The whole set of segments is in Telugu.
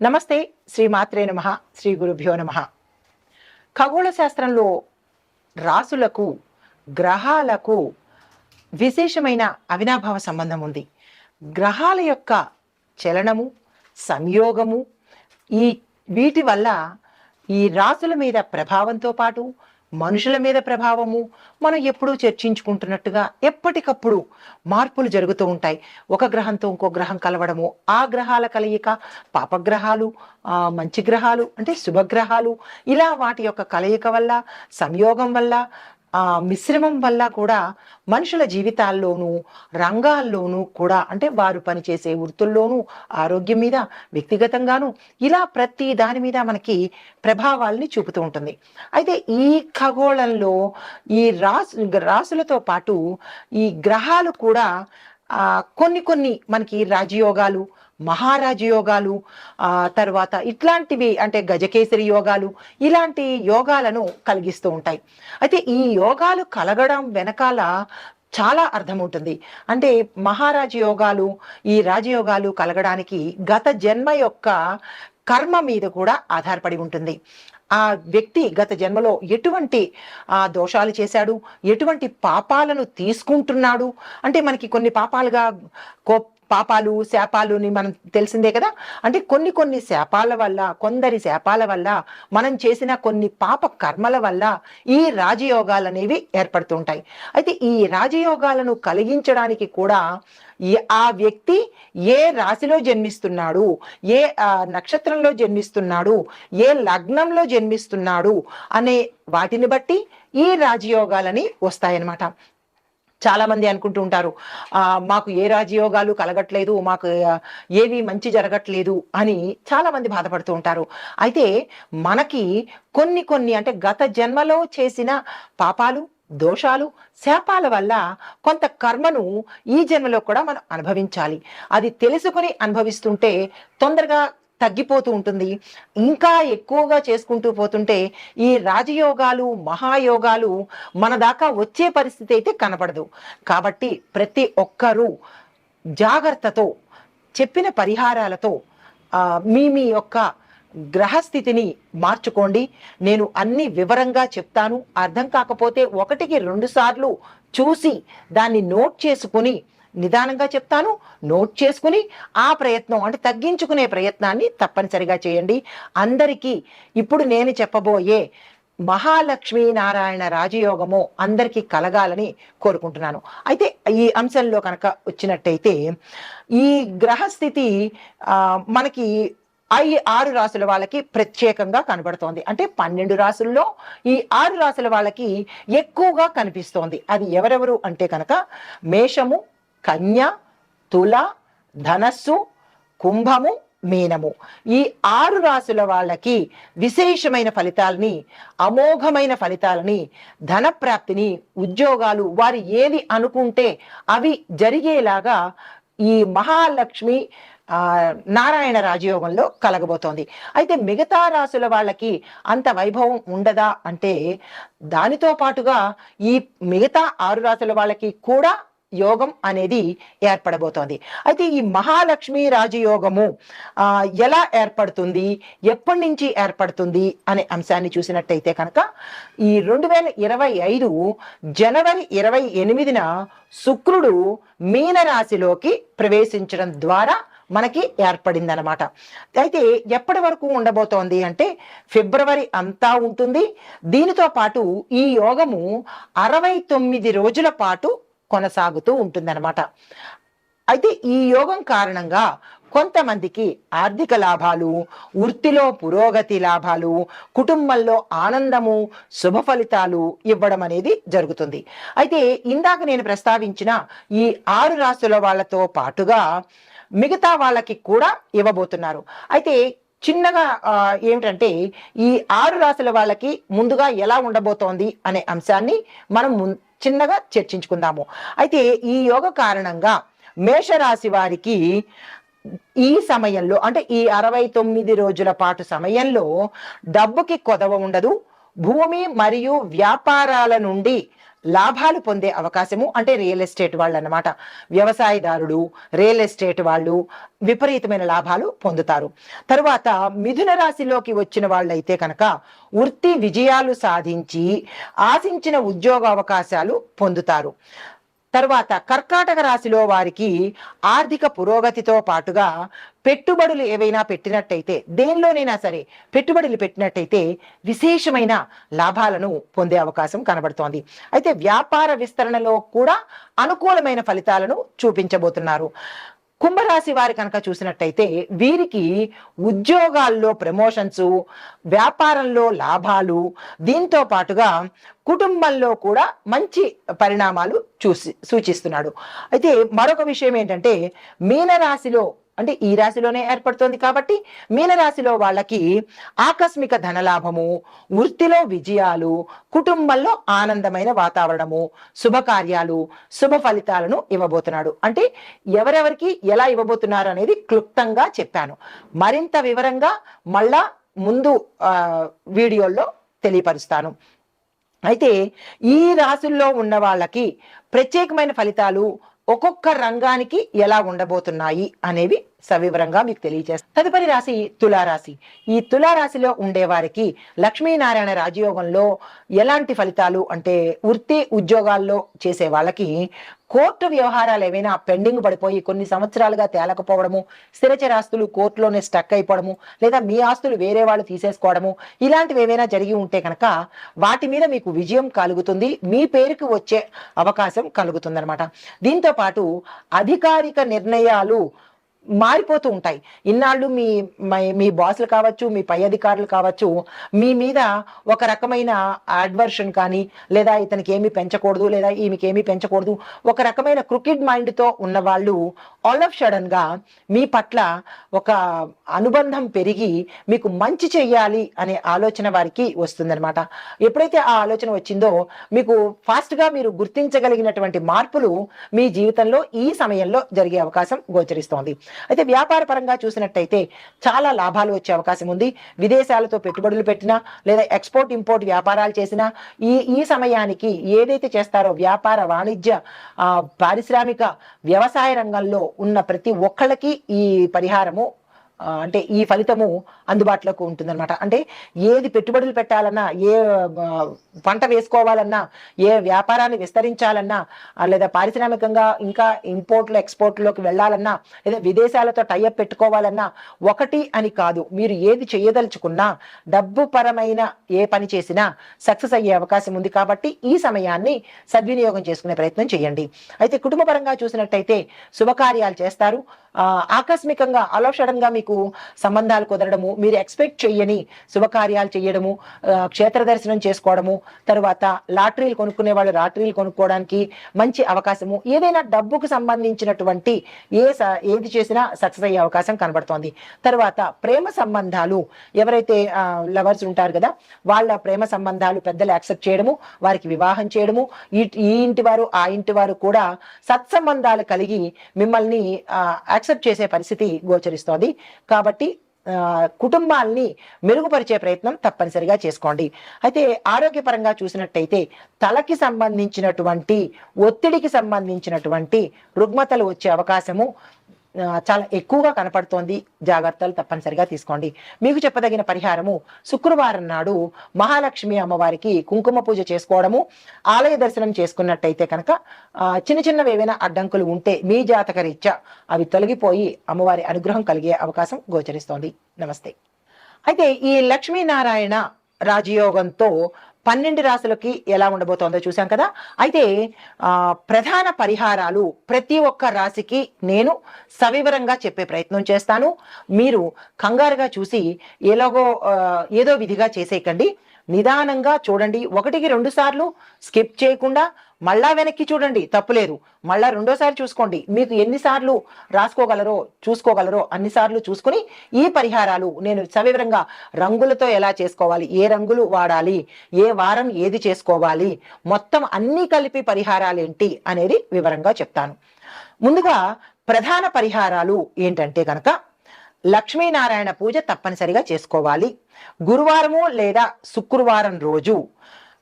నమస్తే. శ్రీ మాత్రే నమః. శ్రీ గురుభ్యో నమః. ఖగోళ శాస్త్రంలో రాసులకు, గ్రహాలకు విశేషమైన అవినాభావ సంబంధం ఉంది. గ్రహాల యొక్క చలనము, సంయోగము ఈ వీటి వల్ల ఈ రాసుల మీద ప్రభావంతో పాటు మనుషుల మీద ప్రభావము మనం ఎప్పుడూ చర్చించుకుంటున్నట్టుగా ఎప్పటికప్పుడు మార్పులు జరుగుతూ ఉంటాయి. ఒక గ్రహంతో ఇంకో గ్రహం కలవడము, ఆ గ్రహాల కలయిక, పాపగ్రహాలు, మంచి గ్రహాలు అంటే శుభగ్రహాలు, ఇలా వాటి యొక్క కలయిక వల్ల, సంయోగం వల్ల, మిశ్రమం వల్ల కూడా మనుషుల జీవితాల్లోనూ, రంగాల్లోనూ కూడా అంటే వారు పనిచేసే వృత్తుల్లోనూ, ఆరోగ్యం మీద, వ్యక్తిగతంగాను ఇలా ప్రతి దాని మీద మనకి ప్రభావాల్ని చూపుతూ ఉంటుంది. అయితే ఈ ఖగోళంలో ఈ రాసులతో పాటు ఈ గ్రహాలు కూడా కొన్ని కొన్ని మనకి రాజయోగాలు, మహారాజయోగాలు, తర్వాత ఇట్లాంటివి అంటే గజకేసరి యోగాలు, ఇలాంటి యోగాలను కలిగిస్తూ ఉంటాయి. అయితే ఈ యోగాలు కలగడం వెనకాల చాలా అర్థం ఉంటుంది. అంటే మహారాజ యోగాలు, ఈ రాజయోగాలు కలగడానికి గత జన్మ యొక్క కర్మ మీద కూడా ఆధారపడి ఉంటుంది. ఆ వ్యక్తి గత జన్మలో ఎటువంటి దోషాలు చేశాడు, ఎటువంటి పాపాలను తీసుకుంటున్నాడు, అంటే మనకి కొన్ని పాపాలుగా పాపాలు, శాపాలుని మనం తెలిసిందే కదా. అంటే కొన్ని కొన్ని శాపాల వల్ల, కొందరి శాపాల వల్ల, మనం చేసిన కొన్ని పాప కర్మల వల్ల ఈ రాజయోగాలు అనేవి ఏర్పడుతుంటాయి. అయితే ఈ రాజయోగాలను కలిగించడానికి కూడా ఆ వ్యక్తి ఏ రాశిలో జన్మిస్తున్నాడు, ఏ నక్షత్రంలో జన్మిస్తున్నాడు, ఏ లగ్నంలో జన్మిస్తున్నాడు అనే వాటిని బట్టి ఈ రాజయోగాలని వస్తాయన్నమాట. చాలా మంది అనుకుంటూ ఉంటారు, మాకు ఏ రాజయోగాలు కలగట్లేదు, మాకు ఏవి మంచి జరగట్లేదు అని చాలా మంది బాధపడుతూ ఉంటారు. అయితే మనకి కొన్ని కొన్ని అంటే గత జన్మలో చేసిన పాపాలు, దోషాలు, శాపాల వల్ల కొంత కర్మను ఈ జన్మలో కూడా మనం అనుభవించాలి. అది తెలుసుకుని అనుభవిస్తుంటే తొందరగా తగ్గిపోతూ ఉంటుంది. ఇంకా ఎక్కువగా చేసుకుంటూ పోతుంటే ఈ రాజయోగాలు, మహాయోగాలు మన దాకా వచ్చే పరిస్థితి అయితే కనపడదు. కాబట్టి ప్రతి ఒక్కరూ జాగ్రత్తతో, చెప్పిన పరిహారాలతో మీ మీ యొక్క గ్రహస్థితిని మార్చుకోండి. నేను అన్ని వివరంగా చెప్తాను. అర్థం కాకపోతే 1-2 సార్లు చూసి దాన్ని నోట్ చేసుకుని నిదానంగా చెప్తాను. నోట్ చేసుకుని ఆ ప్రయత్నం అంటే తగ్గించుకునే ప్రయత్నాన్ని తప్పనిసరిగా చేయండి. అందరికీ ఇప్పుడు నేను చెప్పబోయే మహాలక్ష్మీ నారాయణ రాజయోగము అందరికీ కలగాలని కోరుకుంటున్నాను. అయితే ఈ అంశంలో కనుక వచ్చినట్టయితే ఈ గ్రహస్థితి మనకి 6 రాసుల వాళ్ళకి ప్రత్యేకంగా కనబడుతోంది. అంటే 12 రాసుల్లో ఈ 6 రాసుల వాళ్ళకి ఎక్కువగా కనిపిస్తోంది. అది ఎవరెవరు అంటే కనుక మేషము, కన్య, తుల, ధనస్సు, కుంభము, మీనము. ఈ 6 రాసుల వాళ్ళకి విశేషమైన ఫలితాలని, అమోఘమైన ఫలితాలని, ధనప్రాప్తిని, ఉద్యోగాలు, వారు ఏది అనుకుంటే అవి జరిగేలాగా ఈ మహాలక్ష్మి నారాయణ రాజయోగంలో కలగబోతోంది. అయితే మిగతా రాసుల వాళ్ళకి అంత వైభవం ఉండదా అంటే దానితో పాటుగా ఈ మిగతా 6 రాసుల వాళ్ళకి కూడా యోగం అనేది ఏర్పడబోతోంది. అయితే ఈ మహాలక్ష్మి రాజయోగము ఎలా ఏర్పడుతుంది, ఎప్పటి నుంచి ఏర్పడుతుంది అనే అంశాన్ని చూసినట్టయితే కనుక ఈ 2025 జనవరి 28న శుక్రుడు మీనరాశిలోకి ప్రవేశించడం ద్వారా మనకి ఏర్పడిందనమాట. అయితే ఎప్పటి వరకు ఉండబోతోంది అంటే ఫిబ్రవరి అంతా ఉంటుంది. దీనితో పాటు ఈ యోగము 69 రోజుల పాటు కొనసాగుతూ ఉంటుందన్నమాట. అయితే ఈ యోగం కారణంగా కొంతమందికి ఆర్థిక లాభాలు, వృత్తిలో పురోగతి లాభాలు, కుటుంబంలో ఆనందము, శుభ ఫలితాలు ఇవ్వడం అనేది జరుగుతుంది. అయితే ఇందాక నేను ప్రస్తావించిన ఈ 6 రాసుల వాళ్ళతో పాటుగా మిగతా వాళ్ళకి కూడా ఇవ్వబోతున్నారు. అయితే చిన్నగా ఏమిటంటే ఈ 6 రాసుల వాళ్ళకి ముందుగా ఎలా ఉండబోతోంది అనే అంశాన్ని మనం చిన్నగా చర్చించుకుందాము. అయితే ఈ యోగ కారణంగా మేషరాశి వారికి ఈ సమయంలో అంటే ఈ 69 రోజుల పాటు సమయంలో డబ్బుకి కొదవ ఉండదు. భూమి మరియు వ్యాపారాల నుండి లాభాలు పొందే అవకాశము, అంటే రియల్ ఎస్టేట్ వాళ్ళు అన్నమాట. వ్యవసాయదారుడు, రియల్ ఎస్టేట్ వాళ్ళు విపరీతమైన లాభాలు పొందుతారు. తరువాత మిథున రాశిలోకి వచ్చిన వాళ్ళైతే కనుక వృత్తి విజయాలు సాధించి ఆశించిన ఉద్యోగ అవకాశాలు పొందుతారు. తర్వాత కర్కాటక రాశిలో వారికి ఆర్థిక పురోగతితో పాటుగా పెట్టుబడులు ఏవైనా పెట్టినట్టయితే, దేనిలోనైనా సరే పెట్టుబడులు పెట్టినట్టయితే విశేషమైన లాభాలను పొందే అవకాశం కనబడుతోంది. అయితే వ్యాపార విస్తరణలో కూడా అనుకూలమైన ఫలితాలను చూపించబోతున్నారు. కుంభరాశి వారి కనుక చూసినట్టయితే వీరికి ఉద్యోగాల్లో ప్రమోషన్స్, వ్యాపారంలో లాభాలు, దీంతో పాటుగా కుటుంబంలో కూడా మంచి పరిణామాలు సూచిస్తున్నాడు. అయితే మరొక విషయం ఏంటంటే, మీనరాశిలో, అంటే ఈ రాశిలోనే ఏర్పడుతోంది కాబట్టి మీనరాశిలో వాళ్ళకి ఆకస్మిక ధనలాభము, వృత్తిలో విజయాలు, కుటుంబంలో ఆనందమైన వాతావరణము, శుభకార్యాలు, శుభ ఫలితాలను ఇవ్వబోతున్నాడు. అంటే ఎవరెవరికి ఎలా ఇవ్వబోతున్నారు అనేది క్లుప్తంగా చెప్పాను. మరింత వివరంగా మళ్ళా ముందు వీడియోల్లో తెలియపరుస్తాను. అయితే ఈ రాశుల్లో ఉన్న వాళ్ళకి ప్రత్యేకమైన ఫలితాలు ఒక్కొక్క రంగానికి ఎలా ఉండబోతున్నాయి అనేవి సవివరంగా మీకు తెలియజేస్తాను. తదుపరి రాశి తులారాశి. ఈ తులారాశిలో ఉండే వారికి లక్ష్మీనారాయణ రాజయోగంలో ఎలాంటి ఫలితాలు అంటే, వృత్తి ఉద్యోగాల్లో చేసే వాళ్ళకి కోర్టు వ్యవహారాలు ఏవైనా పెండింగ్ పడిపోయి కొన్ని సంవత్సరాలుగా తేలకపోవడము, స్థిరచరాస్తులు కోర్టులోనే స్టక్ అయిపోవడము, లేదా మీ ఆస్తులు వేరే వాళ్ళు తీసేసుకోవడము, ఇలాంటివి ఏవైనా జరిగి ఉంటే కనుక వాటి మీద మీకు విజయం కలుగుతుంది, మీ పేరుకు వచ్చే అవకాశం కలుగుతుందన్నమాట. దీంతో పాటు అధికారిక నిర్ణయాలు మారిపోతూ ఉంటాయి. ఇన్నాళ్ళు మీ బాసులు కావచ్చు, మీ పై అధికారులు కావచ్చు, మీ మీద ఒక రకమైన అడ్వర్షన్ కానీ, లేదా ఇతనికి ఏమి పెంచకూడదు, లేదా ఈమెకి ఏమి పెంచకూడదు, ఒక రకమైన క్రికెట్ మైండ్తో ఉన్న వాళ్ళు ఆల్ ఆఫ్ సడన్ గా మీ పట్ల ఒక అనుబంధం పెరిగి మీకు మంచి చెయ్యాలి అనే ఆలోచన వారికి వస్తుందన్నమాట. ఎప్పుడైతే ఆ ఆలోచన వచ్చిందో మీకు ఫాస్ట్ గా మీరు గుర్తించగలిగినటువంటి మార్పులు మీ జీవితంలో ఈ సమయంలో జరిగే అవకాశం గోచరిస్తోంది. అయితే వ్యాపార పరంగా చూసినట్టయితే చాలా లాభాలు వచ్చే అవకాశం ఉంది. విదేశాలతో పెట్టుబడులు పెట్టినా, లేదా ఎక్స్పోర్ట్ ఇంపోర్ట్ వ్యాపారాలు చేసినా ఈ సమయానికి ఏదైతే చేస్తారో వ్యాపార, వాణిజ్య, పారిశ్రామిక, వ్యవసాయ రంగంలో ఉన్న ప్రతి ఒక్కళ్ళకి ఈ పరిహారము అంటే ఈ ఫలితము అందుబాటులోకి ఉంటుందన్నమాట. అంటే ఏది పెట్టుబడులు పెట్టాలన్నా, ఏ పంట వేసుకోవాలన్నా, ఏ వ్యాపారాన్ని విస్తరించాలన్నా, లేదా పారిశ్రామికంగా ఇంకా ఇంపోర్ట్లు ఎక్స్పోర్ట్లోకి వెళ్ళాలన్నా, లేదా విదేశాలతో టైఅప్ పెట్టుకోవాలన్నా, ఒకటి అని కాదు, మీరు ఏది చేయదలుచుకున్నా డబ్బు పరమైన ఏ పని చేసినా సక్సెస్ అయ్యే అవకాశం ఉంది. కాబట్టి ఈ సమయాన్ని సద్వినియోగం చేసుకునే ప్రయత్నం చేయండి. అయితే కుటుంబ పరంగా చూసినట్టయితే శుభకార్యాలు చేస్తారు. ఆకస్మికంగా అలా సడన్ గా మీకు సంబంధాలు కుదరడము, మీరు ఎక్స్పెక్ట్ చెయ్యని శుభకార్యాలు చేయడము, క్షేత్ర దర్శనం చేసుకోవడము, తర్వాత లాటరీలు కొనుక్కునే వాళ్ళు లాటరీలు కొనుక్కోవడానికి మంచి అవకాశము, ఏదైనా డబ్బుకు సంబంధించినటువంటి ఏది చేసినా సక్సెస్ అయ్యే అవకాశం కనబడుతోంది. తర్వాత ప్రేమ సంబంధాలు, ఎవరైతే లవర్స్ ఉంటారు కదా, వాళ్ళ ప్రేమ సంబంధాలు పెద్దలు యాక్సెప్ట్ చేయడము, వారికి వివాహం చేయడము, ఈ ఇంటి వారు ఆ ఇంటి వారు కూడా సత్సంబంధాలు కలిగి మిమ్మల్ని యాక్సెప్ట్ చేసే పరిస్థితి గోచరిస్తోంది. కాబట్టి కుటుంబాల్ని మెరుగుపరిచే ప్రయత్నం తప్పనిసరిగా చేసుకోండి. అయితే ఆరోగ్యపరంగా చూసినట్టయితే తలకి సంబంధించినటువంటి, ఒత్తిడికి సంబంధించినటువంటి రుగ్మతలు వచ్చే అవకాశము చాలా ఎక్కువగా కనపడుతోంది. జాగ్రత్తలు తప్పనిసరిగా తీసుకోండి. మీకు చెప్పదగిన పరిహారము, శుక్రవారం నాడు మహాలక్ష్మి అమ్మవారికి కుంకుమ పూజ చేసుకోవడము, ఆలయ దర్శనం చేసుకున్నట్టయితే కనుక చిన్న చిన్నవి ఏవైనా అడ్డంకులు ఉంటే మీ జాతక రీత్యా అవి తొలగిపోయి అమ్మవారి అనుగ్రహం కలిగే అవకాశం గోచరిస్తోంది. నమస్తే. అయితే ఈ లక్ష్మీనారాయణ రాజయోగంతో 12 రాశులకి ఎలా ఉండబోతోందో చూసాం కదా. అయితే ప్రధాన పరిహారాలు ప్రతి ఒక్క రాశికి నేను సవివరంగా చెప్పే ప్రయత్నం చేస్తాను. మీరు కంగారుగా చూసి ఏదో విధిగా చేసేయకండి. నిదానంగా చూడండి. 1-2 సార్లు స్కిప్ చేయకుండా మళ్ళా వెనక్కి చూడండి, తప్పులేదు. మళ్ళా రెండోసారి చూసుకోండి. మీకు ఎన్నిసార్లు చూసుకోగలరో అన్నిసార్లు చూసుకుని ఈ పరిహారాలు నేను సవివరంగా రంగులతో ఎలా చేసుకోవాలి, ఏ రంగులు వాడాలి, ఏ వారం ఏది చేసుకోవాలి, మొత్తం అన్ని కలిపి పరిహారాలు ఏంటి అనేది వివరంగా చెప్తాను. ముందుగా ప్రధాన పరిహారాలు ఏంటంటే కనుక లక్ష్మీనారాయణ పూజ తప్పనిసరిగా చేసుకోవాలి. గురువారము లేదా శుక్రవారం రోజు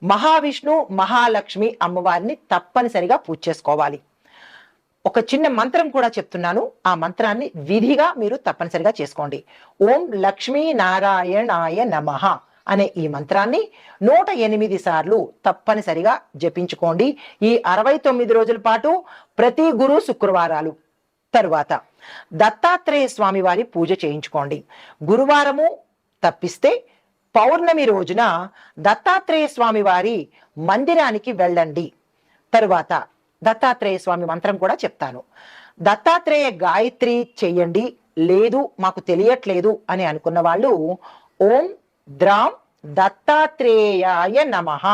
మహావిష్ణు మహాలక్ష్మి అమ్మవారిని తప్పనిసరిగా పూజ చేసుకోవాలి. ఒక చిన్న మంత్రం కూడా చెప్తున్నాను, ఆ మంత్రాన్ని విధిగా మీరు తప్పనిసరిగా చేసుకోండి. ఓం లక్ష్మీ నారాయణాయ నమః అనే ఈ మంత్రాన్ని 108 సార్లు తప్పనిసరిగా జపించుకోండి ఈ 69 రోజుల పాటు, ప్రతి గురు శుక్రవారాలు. తరువాత దత్తాత్రేయ స్వామి వారి పూజ చేయించుకోండి. గురువారము తప్పిస్తే పౌర్ణమి రోజున దత్తాత్రేయ స్వామి వారి మందిరానికి వెళ్ళండి. తరువాత దత్తాత్రేయ స్వామి మంత్రం కూడా చెప్తాను. దత్తాత్రేయ గాయత్రి చెయ్యండి. లేదు మాకు తెలియట్లేదు అని అనుకున్న వాళ్ళు ఓం ద్రాం దత్తాత్రేయాయ నమః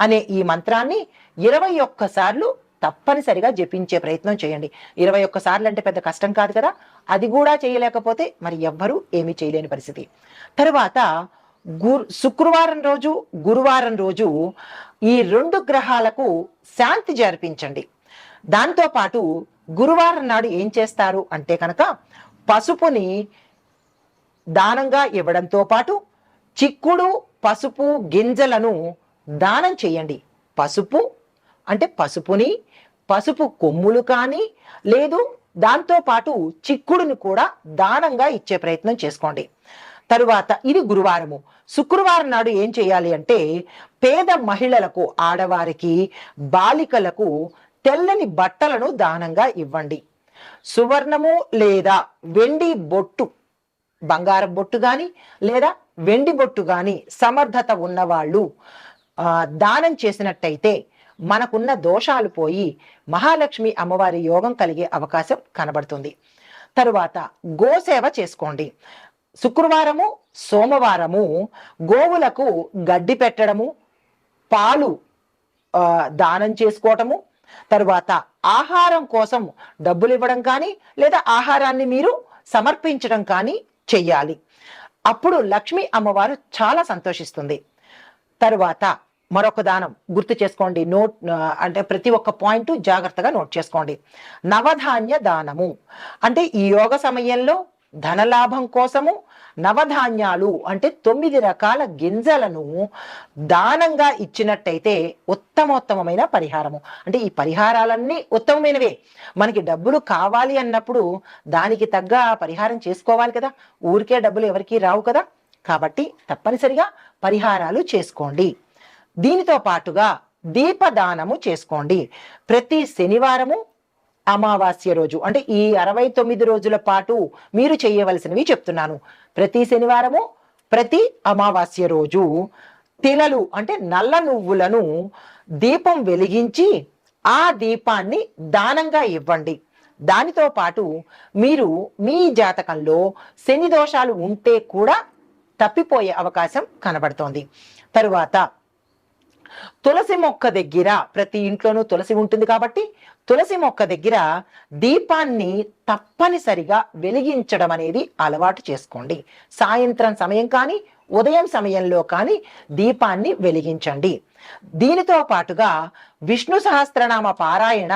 అనే ఈ మంత్రాన్ని 21 సార్లు తప్పనిసరిగా జపించే ప్రయత్నం చేయండి. 21 సార్లు అంటే పెద్ద కష్టం కాదు కదా. అది కూడా చేయలేకపోతే మరి ఎవ్వరూ ఏమీ చేయలేని పరిస్థితి. తరువాత శుక్రవారం రోజు గురువారం రోజు ఈ 2 గ్రహాలకు శాంతి జరిపించండి. దాంతో పాటు గురువారం నాడు ఏం చేస్తారు అంటే కనుక పసుపుని దానంగా ఇవ్వడంతో పాటు చిక్కుడు పసుపు గింజలను దానం చేయండి. పసుపు అంటే పసుపుని, పసుపు కొమ్ములు కానీ లేదు, దాంతో పాటు చిక్కుడుని కూడా దానంగా ఇచ్చే ప్రయత్నం చేసుకోండి. తరువాత ఇది గురువారము. శుక్రవారం నాడు ఏం చేయాలి అంటే పేద మహిళలకు, ఆడవారికి, బాలికలకు తెల్లని బట్టలను దానంగా ఇవ్వండి. సువర్ణము లేదా వెండి బొట్టు, బంగారం బొట్టు కానీ లేదా వెండి బొట్టు కానీ సమర్థత ఉన్నవాళ్ళు దానం చేసినట్టయితే మనకున్న దోషాలు పోయి మహాలక్ష్మి అమ్మవారి యోగం కలిగే అవకాశం కనబడుతుంది. తరువాత గోసేవ చేసుకోండి. శుక్రవారము సోమవారము గోవులకు గడ్డి పెట్టడము, పాలు దానం చేసుకోవటము, తరువాత ఆహారం కోసం డబ్బులు ఇవ్వడం కానీ లేదా ఆహారాన్ని మీరు సమర్పించడం కానీ చెయ్యాలి. అప్పుడు లక్ష్మీ అమ్మవారు చాలా సంతోషిస్తుంది. తరువాత మరొక దానం గుర్తు చేసుకోండి. అంటే ప్రతి ఒక్క పాయింట్ జాగ్రత్తగా నోట్ చేసుకోండి. నవధాన్య దానము అంటే ఈ యోగ సమయంలో ధనలాభం కోసము నవధాన్యాలు అంటే 9 రకాల గింజలను దానంగా ఇచ్చినట్టయితే ఉత్తమోత్తమైన పరిహారము. అంటే ఈ పరిహారాలన్నీ ఉత్తమమైనవే. మనకి డబ్బులు కావాలి అన్నప్పుడు దానికి తగ్గ పరిహారం చేసుకోవాలి కదా. ఊరికే డబ్బులు ఎవరికి రావు కదా. కాబట్టి తప్పనిసరిగా పరిహారాలు చేసుకోండి. దీనితో పాటుగా దీపదానము చేసుకోండి. ప్రతి శనివారము అమావాస్య రోజు అంటే ఈ 69 రోజుల పాటు మీరు చేయవలసినవి చెప్తున్నాను. ప్రతి శనివారము ప్రతి అమావాస్య రోజు తిలలు అంటే నల్ల నువ్వులను దీపం వెలిగించి ఆ దీపాన్ని దానంగా ఇవ్వండి. దానితో పాటు మీరు మీ జాతకంలో శని దోషాలు ఉంటే కూడా తప్పిపోయే అవకాశం కనబడుతోంది. తరువాత తులసి మొక్క దగ్గర, ప్రతి ఇంట్లోనూ తులసి ఉంటుంది కాబట్టి తులసి మొక్క దగ్గర దీపాన్ని తప్పనిసరిగా వెలిగించడం అనేది అలవాటు చేసుకోండి. సాయంత్రం సమయం కానీ ఉదయం సమయంలో కానీ దీపాన్ని వెలిగించండి. దీనితో పాటుగా విష్ణు సహస్రనామ పారాయణ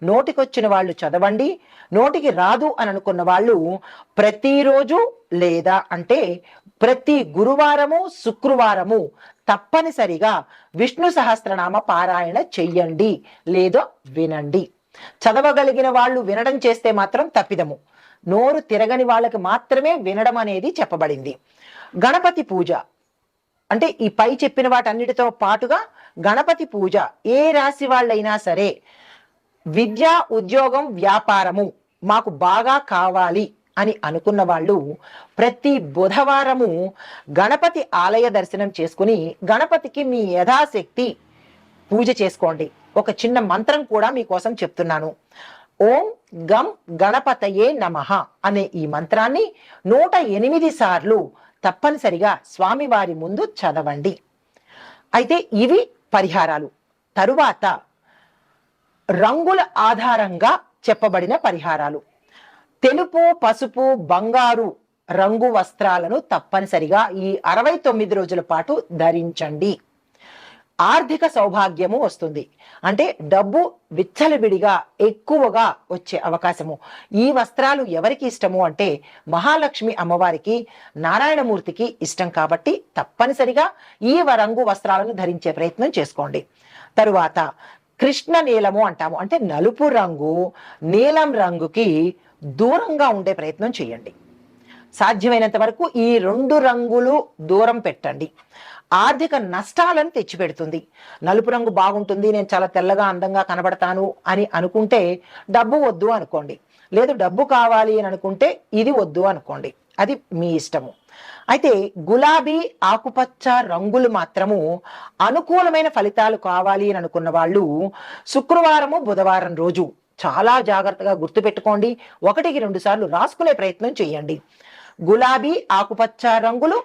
నోటికొచ్చిన వాళ్ళు చదవండి. నోటికి రాదు అని అనుకున్న వాళ్ళు ప్రతిరోజు లేదా అంటే ప్రతి గురువారము శుక్రవారము తప్పనిసరిగా విష్ణు సహస్రనామ పారాయణ చెయ్యండి లేదా వినండి. చదవగలిగిన వాళ్ళు వినడం చేస్తే మాత్రం తప్పిదము. నోరు తిరగని వాళ్ళకి మాత్రమే వినడం అనేది చెప్పబడింది. గణపతి పూజ అంటే ఈ పై చెప్పిన వాటన్నిటితో పాటుగా గణపతి పూజ ఏ రాశి వాళ్ళైనా సరే విద్య, ఉద్యోగం, వ్యాపారము మాకు బాగా కావాలి అని అనుకున్న వాళ్ళు ప్రతి బుధవారము గణపతి ఆలయ దర్శనం చేసుకుని గణపతికి మీ యథాశక్తి పూజ చేసుకోండి. ఒక చిన్న మంత్రం కూడా మీకోసం చెప్తున్నాను. ఓం గం గణపతయే నమః అనే ఈ మంత్రాన్ని 108 సార్లు తప్పనిసరిగా స్వామివారి ముందు చదవండి. అయితే ఇవి పరిహారాలు. తరువాత రంగుల ఆధారంగా చెప్పబడిన పరిహారాలు. తెలుపు, పసుపు, బంగారు రంగు వస్త్రాలను తప్పనిసరిగా ఈ 69 రోజుల పాటు ధరించండి. ఆర్థిక సౌభాగ్యము వస్తుంది. అంటే డబ్బు విచ్చలవిడిగా ఎక్కువగా వచ్చే అవకాశము. ఈ వస్త్రాలు ఎవరికి ఇష్టము అంటే మహాలక్ష్మి అమ్మవారికి, నారాయణమూర్తికి ఇష్టం కాబట్టి తప్పనిసరిగా ఈ రంగు వస్త్రాలను ధరించే ప్రయత్నం చేసుకోండి. తరువాత కృష్ణ నీలము అంటాము, అంటే నలుపు రంగు నీలం రంగుకి దూరంగా ఉండే ప్రయత్నం చేయండి. సాధ్యమైనంత వరకు ఈ 2 రంగులు దూరం పెట్టండి. ఆర్థిక నష్టాలను తెచ్చిపెడుతుంది. నలుపు రంగు బాగుంటుంది, నేను చాలా తెల్లగా అందంగా కనబడతాను అని అనుకుంటే డబ్బు వద్దు అనుకోండి. లేదు డబ్బు కావాలి అని అనుకుంటే ఇది వద్దు అనుకోండి. అది మీ ఇష్టము. అయితే గులాబీ ఆకుపచ్చ రంగులు మాత్రము అనుకూలమైన ఫలితాలు కావాలి అని అనుకున్న వాళ్ళు శుక్రవారము బుధవారం రోజు చాలా జాగ్రత్తగా గుర్తుపెట్టుకోండి. 1కి 2 సార్లు రాసుకునే ప్రయత్నం చేయండి. గులాబీ ఆకుపచ్చ రంగులు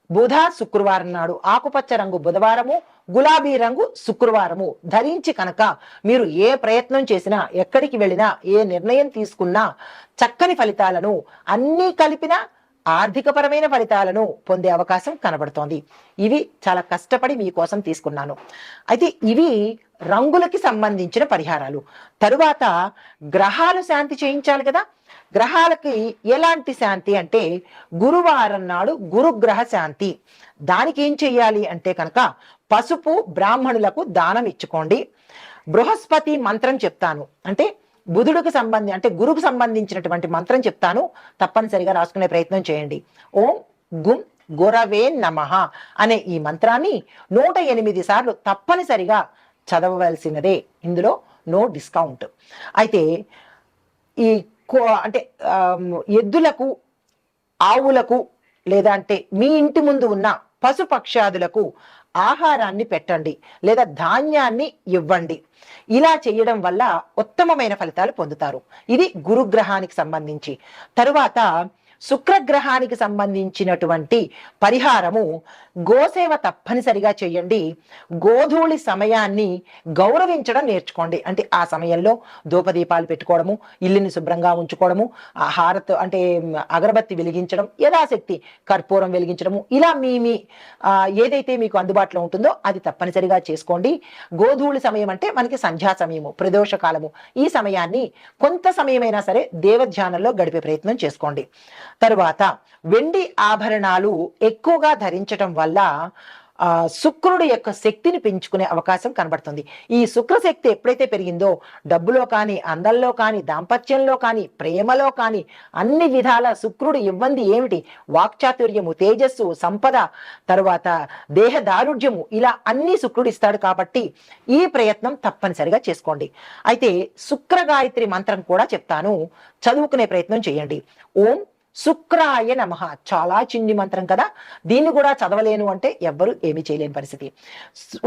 బుధ శుక్రవారం నాడు, ఆకుపచ్చ రంగు బుధవారము, గులాబీ రంగు శుక్రవారము ధరించి కనుక మీరు ఏ ప్రయత్నం చేసినా, ఎక్కడికి వెళ్ళినా, ఏ నిర్ణయం తీసుకున్నా చక్కని ఫలితాలను అన్నీ కలిపిన ఆర్థికపరమైన ఫలితాలను పొందే అవకాశం కనబడుతోంది. ఇవి చాలా కష్టపడి మీకోసం తీసుకున్నాను. అయితే ఇవి రంగులకి సంబంధించిన పరిహారాలు. తరువాత గ్రహాలు శాంతి చేయించాలి కదా. గ్రహాలకి ఎలాంటి శాంతి అంటే గురువారం నాడు గురుగ్రహ శాంతి. దానికి ఏం చెయ్యాలి అంటే కనుక పసుపు బ్రాహ్మణులకు దానం ఇచ్చుకోండి. బృహస్పతి మంత్రం చెప్తాను, అంటే బుధుడికి అంటే గురుకు సంబంధించినటువంటి మంత్రం చెప్తాను, తప్పనిసరిగా రాసుకునే ప్రయత్నం చేయండి. ఓం గుం గురవే నమః అనే ఈ మంత్రాన్ని 108 సార్లు తప్పనిసరిగా చదవవలసినదే. ఇందులో నో డిస్కౌంట్. అయితే ఈ అంటే ఎద్దులకు, ఆవులకు, లేదా అంటే మీ ఇంటి ముందు ఉన్న పశుపక్షాదులకు ఆహారాన్ని పెట్టండి, లేదా ధాన్యాన్ని ఇవ్వండి. ఇలా చేయడం వల్ల ఉత్తమమైన ఫలితాలు పొందుతారు. ఇది గురుగ్రహానికి సంబంధించి. తరువాత శుక్రగ్రహానికి సంబంధించినటువంటి పరిహారము గోసేవ తప్పనిసరిగా చేయండి. గోధూళి సమయాన్ని గౌరవించడం నేర్చుకోండి. అంటే ఆ సమయంలో ధూపదీపాలు పెట్టుకోవడము, ఇల్లుని శుభ్రంగా ఉంచుకోవడము, హారత్ అంటే అగరబత్తి వెలిగించడం, యథాశక్తి కర్పూరం వెలిగించడము, ఇలా మీ ఏదైతే మీకు అందుబాటులో ఉంటుందో అది తప్పనిసరిగా చేసుకోండి. గోధూళి సమయం అంటే మనకి సంధ్యా సమయము, ప్రదోష కాలము. ఈ సమయాన్ని కొంత సమయమైనా సరే దేవధ్యానంలో గడిపే ప్రయత్నం చేసుకోండి. తరువాత వెండి ఆభరణాలు ఎక్కువగా ధరించడం వల్ల శుక్రుడు యొక్క శక్తిని పెంచుకునే అవకాశం కనబడుతుంది. ఈ శుక్రశక్తి ఎప్పుడైతే పెరిగిందో డబ్బులో కానీ, అందంలో కానీ, దాంపత్యంలో కానీ, ప్రేమలో కానీ అన్ని విధాల శుక్రుడు ఇవ్వంది ఏమిటి? వాక్చాతుర్యము, తేజస్సు, సంపద, తరువాత దేహ దారుఢ్యము, ఇలా అన్ని శుక్రుడు ఇస్తాడు. కాబట్టి ఈ ప్రయత్నం తప్పనిసరిగా చేసుకోండి. అయితే శుక్ర గాయత్రి మంత్రం కూడా చెప్తాను, చదువుకునే ప్రయత్నం చేయండి. ఓం శుక్రాయ నమః. చాలా చిన్ని మంత్రం కదా, దీన్ని కూడా చదవలేను అంటే ఎవ్వరు ఏమీ చేయలేని పరిస్థితి.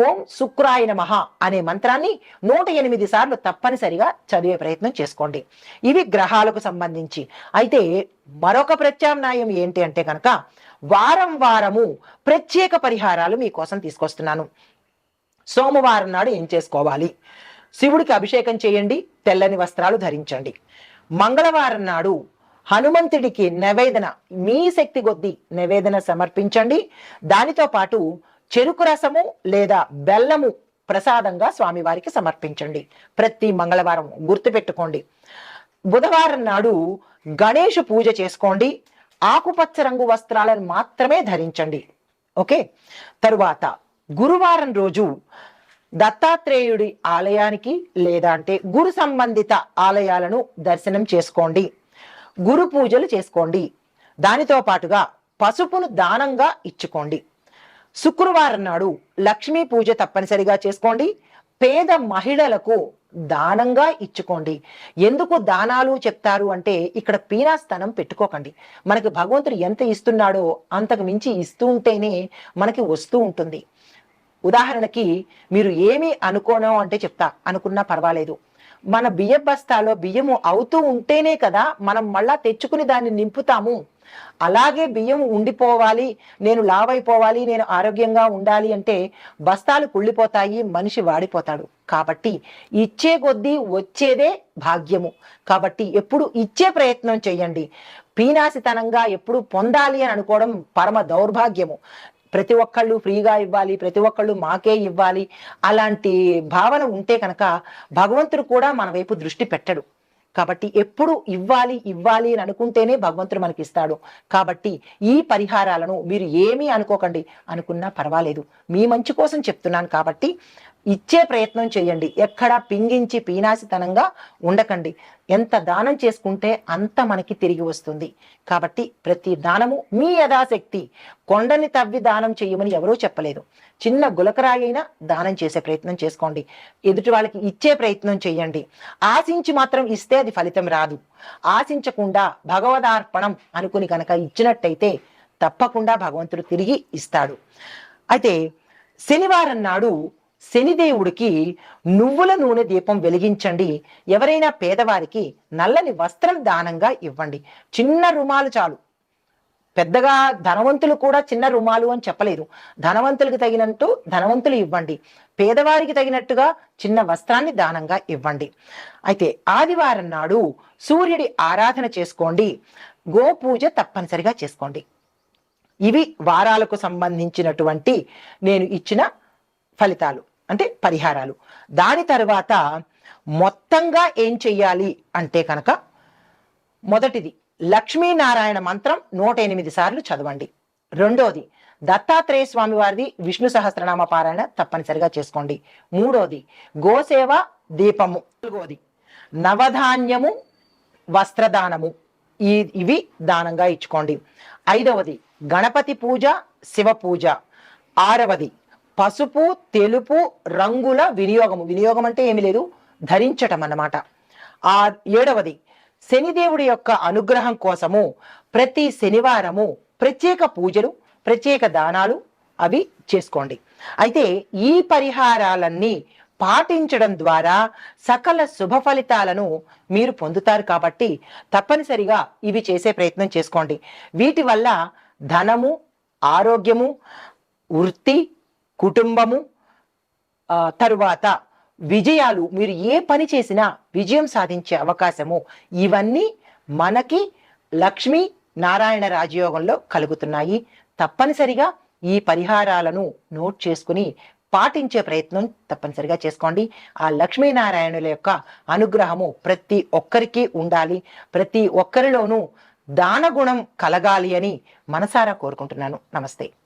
ఓం శుక్రాయ నమః అనే మంత్రాన్ని 108 సార్లు తప్పనిసరిగా చదివే ప్రయత్నం చేసుకోండి. ఇవి గ్రహాలకు సంబంధించి. అయితే మరొక ప్రత్యామ్నాయం ఏంటి అంటే కనుక వారం వారము ప్రత్యేక పరిహారాలు మీకోసం తీసుకొస్తున్నాను. సోమవారం నాడు ఏం చేసుకోవాలి? శివుడికి అభిషేకం చేయండి, తెల్లని వస్త్రాలు ధరించండి. మంగళవారం నాడు హనుమంతుడికి నివేదన, మీ శక్తి కొద్దీ నివేదన సమర్పించండి. దానితో పాటు చెరుకు రసము లేదా బెల్లము ప్రసాదంగా స్వామివారికి సమర్పించండి ప్రతి మంగళవారం, గుర్తుపెట్టుకోండి. బుధవారం నాడు గణేష్ పూజ చేసుకోండి. ఆకుపచ్చ రంగు వస్త్రాలను మాత్రమే ధరించండి. ఓకే. తరువాత గురువారం రోజు దత్తాత్రేయుడి ఆలయానికి లేదా అంటే గురు సంబంధిత ఆలయాలను దర్శనం చేసుకోండి. గురు పూజలు చేసుకోండి. దానితో పాటుగా పసుపును దానంగా ఇచ్చుకోండి. శుక్రవారం నాడు లక్ష్మీ పూజ తప్పనిసరిగా చేసుకోండి. పేద మహిళలకు దానంగా ఇచ్చుకోండి. ఎందుకు దానాలు చెప్తారు అంటే ఇక్కడ పీనాస్థానం పెట్టుకోకండి. మనకి భగవంతుడు ఎంత ఇస్తున్నాడో అంతకు మించి ఇస్తూ ఉంటేనే మనకి వస్తూ ఉంటుంది. ఉదాహరణకి మీరు ఏమీ అనుకోను అంటే చెప్తా, అనుకున్నా పర్వాలేదు. మన బియ్య బస్తాలో బియ్యము అవుతూ ఉంటేనే కదా మనం మళ్ళా తెచ్చుకుని దాన్ని నింపుతాము. అలాగే బియ్యం ఉండిపోవాలి, నేను లావైపోవాలి, నేను ఆరోగ్యంగా ఉండాలి అంటే బస్తాలు కుళ్ళిపోతాయి, మనిషి వాడిపోతాడు. కాబట్టి ఇచ్చే కొద్దీ వచ్చేదే భాగ్యము. కాబట్టి ఎప్పుడు ఇచ్చే ప్రయత్నం చేయండి. పీనాసితనంగా ఎప్పుడు పొందాలి అని అనుకోవడం పరమ దౌర్భాగ్యము. ప్రతి ఒక్కళ్ళు ఫ్రీగా ఇవ్వాలి, ప్రతి ఒక్కళ్ళు మాకే ఇవ్వాలి, అలాంటి భావన ఉంటే కనుక భగవంతుడు కూడా మన వైపు దృష్టి పెట్టడు. కాబట్టి ఎప్పుడు ఇవ్వాలి ఇవ్వాలి అని అనుకుంటేనే భగవంతుడు మనకి ఇస్తాడు. కాబట్టి ఈ పరిహారాలను మీరు ఏమీ అనుకోకండి, అనుకున్నా పర్వాలేదు, మీ మంచి కోసం చెప్తున్నాను కాబట్టి ఇచ్చే ప్రయత్నం చేయండి. ఎక్కడా పింగించి పీనాసితనంగా ఉండకండి. ఎంత దానం చేసుకుంటే అంత మనకి తిరిగి వస్తుంది. కాబట్టి ప్రతి దానము మీ యథాశక్తి. కొండని తవ్వి దానం చేయమని ఎవరూ చెప్పలేదు. చిన్న గులకరాయి అయినా దానం చేసే ప్రయత్నం చేసుకోండి. ఎదుటి వాళ్ళకి ఇచ్చే ప్రయత్నం చేయండి. ఆశించి మాత్రం ఇస్తే అది ఫలితం రాదు. ఆశించకుండా భగవదార్పణం అనుకుని కనుక ఇచ్చినట్టయితే తప్పకుండా భగవంతుడు తిరిగి ఇస్తాడు. అయితే శనివారం నాడు శనిదేవుడికి నువ్వుల నూనె దీపం వెలిగించండి. ఎవరైనా పేదవారికి నల్లని వస్త్రం దానంగా ఇవ్వండి. చిన్న రుమాలు చాలు. పెద్దగా ధనవంతులు కూడా చిన్న రుమాలు అని చెప్పలేదు. ధనవంతులకు తగినట్టు ధనవంతులు ఇవ్వండి, పేదవారికి తగినట్టుగా చిన్న వస్త్రాన్ని దానంగా ఇవ్వండి. అయితే ఆదివారం నాడు సూర్యుడి ఆరాధన చేసుకోండి. గోపూజ తప్పనిసరిగా చేసుకోండి. ఇవి వారాలకు సంబంధించినటువంటి నేను ఇచ్చిన ఫలితాలు, అంటే పరిహారాలు. దాని తర్వాత మొత్తంగా ఏం చెయ్యాలి అంటే కనుక, మొదటిది లక్ష్మీనారాయణ మంత్రం 108 సార్లు చదవండి. రెండోది దత్తాత్రేయ స్వామి వారిది విష్ణు సహస్రనామ పారాయణ తప్పనిసరిగా చేసుకోండి. మూడోది గోసేవ దీపము. నాలుగోది నవధాన్యము వస్త్రదానము, ఇవి దానంగా ఇచ్చుకోండి. ఐదవది గణపతి పూజ, శివ పూజ. ఆరవది పసుపు తెలుపు రంగుల వినియోగము. వినియోగం అంటే ఏమి లేదు, ధరించటం అన్నమాట. ఏడవది శనిదేవుడి యొక్క అనుగ్రహం కోసము ప్రతి శనివారము ప్రత్యేక పూజలు, ప్రత్యేక దానాలు అవి చేసుకోండి. అయితే ఈ పరిహారాలన్నీ పాటించడం ద్వారా సకల శుభ ఫలితాలను మీరు పొందుతారు. కాబట్టి తప్పనిసరిగా ఇవి చేసే ప్రయత్నం చేసుకోండి. వీటి వల్ల ధనము, ఆరోగ్యము, వృత్తి, కుటుంబము, తరువాత విజయాలు, మీరు ఏ పని చేసినా విజయం సాధించే అవకాశము, ఇవన్నీ మనకి లక్ష్మీ నారాయణ రాజయోగంలో కలుగుతున్నాయి. తప్పనిసరిగా ఈ పరిహారాలను నోట్ చేసుకుని పాటించే ప్రయత్నం తప్పనిసరిగా చేసుకోండి. ఆ లక్ష్మీనారాయణుల యొక్క అనుగ్రహము ప్రతి ఒక్కరికి ఉండాలి. ప్రతి ఒక్కరిలోనూ దానగుణం కలగాలి అని మనసారా కోరుకుంటున్నాను. నమస్తే.